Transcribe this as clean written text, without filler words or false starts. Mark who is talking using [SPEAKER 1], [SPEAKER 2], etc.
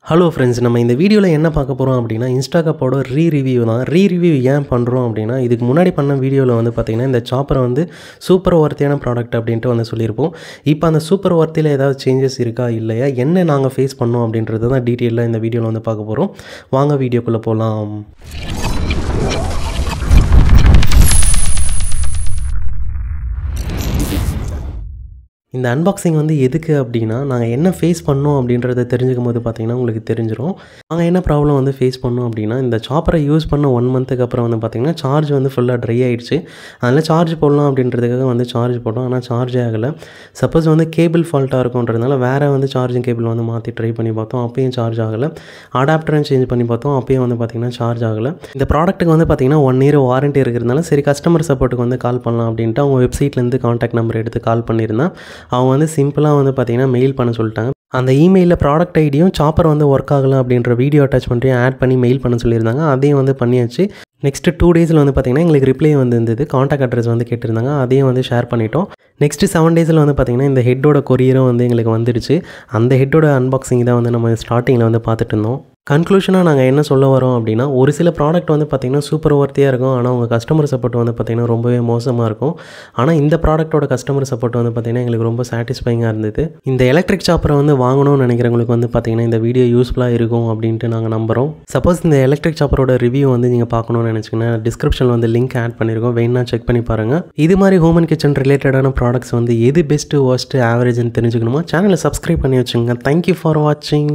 [SPEAKER 1] Hello friends, நம்ம இந்த வீடியோவில் என்ன பார்க்க போகிறோம் அப்படின்னா இன்ஸ்டாகப்போட ரீரிவ்யூ தான். ரீரிவ்யூ ஏன் பண்ணுறோம் அப்படின்னா, இதுக்கு முன்னாடி பண்ண வீடியோவில் வந்து பார்த்திங்கன்னா இந்த சாப்பரை வந்து சூப்பர் ஒர்த்தியான ப்ராடக்ட் அப்படின்ட்டு வந்து சொல்லியிருப்போம். இப்போ அந்த சூப்பர் ஒர்த்தியில் ஏதாவது சேஞ்சஸ் இருக்கா இல்லையா, என்ன நாங்கள் ஃபேஸ் பண்ணோம் அப்படின்றது தான் டீட்டெயிலாக இந்த வீடியோவில் வந்து பார்க்க போகிறோம். வாங்க வீடியோக்குள்ளே போகலாம். இந்த அன்பாக்சிங் வந்து எதுக்கு அப்படின்னா, நாங்கள் என்ன ஃபேஸ் பண்ணோம் அப்படின்றத தெரிஞ்சுக்கும் போது பார்த்திங்கன்னா உங்களுக்கு தெரிஞ்சிடும். நாங்கள் என்ன ப்ராப்ளம் வந்து ஃபேஸ் பண்ணோம் அப்படின்னா, இந்த சாப்பரை யூஸ் பண்ண 1 மந்த்துக்கு அப்புறம் வந்து பார்த்திங்கன்னா சார்ஜ் வந்து ஃபுல்லாக ட்ரை ஆகிடுச்சு. அதனால் சார்ஜ் போடலாம் அப்படின்றதுக்காக வந்து சார்ஜ் போட்டோம். ஆனால் சார்ஜே ஆகலை. சப்போஸ் வந்து கேபிள் ஃபால்ட்டாக இருக்குன்றதுனால வேறு வந்து சார்ஜிங் கேபிள் வந்து மாற்றி ட்ரை பண்ணி பார்த்தோம். அப்பயும் சார்ஜ் ஆகலை. அடாப்டரும் சேஞ்ச் பண்ணி பார்த்தோம். அப்பயும் வந்து பார்த்திங்கன்னா சார்ஜ் ஆகலை. இந்த ப்ராடக்ட்டுக்கு வந்து பார்த்திங்கன்னா 1 இயர் வாரண்ட்டி இருக்கிறதுனால சரி கஸ்டமர் சப்போர்ட்டுக்கு வந்து கால் பண்ணலாம் அப்படின்ட்டு அவங்க வெப்சைட்லேருந்து கான்டாக்ட் நம்பர் எடுத்து கால் பண்ணியிருந்தேன். அவங்க வந்து சிம்பிளாக வந்து பார்த்திங்கன்னா மெயில் பண்ண சொல்லிட்டாங்க. அந்த இமெயிலில் ப்ராடக்ட் ஐடியும் சாப்பர் வந்து ஒர்க் ஆகலை அப்படின்ற வீடியோ அட்டாச்மெண்ட்டையும் ஆட் பண்ணி மெயில் பண்ண சொல்லியிருந்தாங்க. அதையும் வந்து பண்ணியாச்சு. நெக்ஸ்ட்டு 2 டேஸில் வந்து பார்த்திங்கன்னா எங்களுக்கு ரிப்ளை வந்து இருந்தது. கான்டாக்ட் அட்ரஸ் வந்து கேட்டிருந்தாங்க. அதையும் வந்து ஷேர் பண்ணிட்டோம். நெக்ஸ்ட்டு 7 டேஸில் வந்து பார்த்திங்கன்னா இந்த ஹெட்டோட கொரியரும் வந்து எங்களுக்கு வந்துடுச்சு. அந்த ஹெட்டோட அன்பாக்சிங் தான் வந்து நம்ம ஸ்டார்டிங்கில் வந்து பார்த்துட்டு இருந்தோம். கன்க்ளூஷனாக நாங்கள் என்ன சொல்ல வரோம் அப்படின்னா, ஒரு சில ப்ராடக்ட் வந்து பார்த்திங்கன்னா சூப்பர் ஒர்த்தியாக இருக்கும். ஆனால் உங்கள் கஸ்டமர் சப்போர்ட் வந்து பார்த்திங்கன்னா ரொம்பவே மோசமாக இருக்கும். ஆனால் இந்த ப்ராடக்ட்டோட கஸ்டமர் சப்போர்ட் வந்து பார்த்திங்கன்னா எங்களுக்கு ரொம்ப சாட்டிஸ்ஃபைங்காக இருந்தது. இந்த எலக்ட்ரிக் சாப்பரை வந்து வாங்கணும்னு நினைக்கிறவங்களுக்கு வந்து பார்த்திங்கன்னா இந்த வீடியோ யூஸ்ஃபுல்லாக இருக்கும் அப்படின்ட்டு நாங்கள் நம்புகிறோம். சப்போஸ் இந்த எலக்ட்ரிக் சாப்பரோட ரிவ்யூ வந்து நீங்கள் பார்க்கணும்னு நினச்சிங்கன்னா டிஸ்கிரிப்ஷனில் வந்து லிங்க் ஆட் பண்ணியிருக்கோம். வேணா செக் பண்ணி பாருங்கள். இது மாதிரி ஹோம் அண்ட் கிச்சன் ரிலேட்டடான ப்ராடக்ட்ஸ் வந்து எது பெஸ்ட்டு, ஒர்ஸ்ட்டு, ஆவரேஜ்னு தெரிஞ்சுக்கணுமா சேனலை சப்ஸ்கிரைப் பண்ணி வச்சுங்க. தேங்க்யூ ஃபார் வாட்சிங்.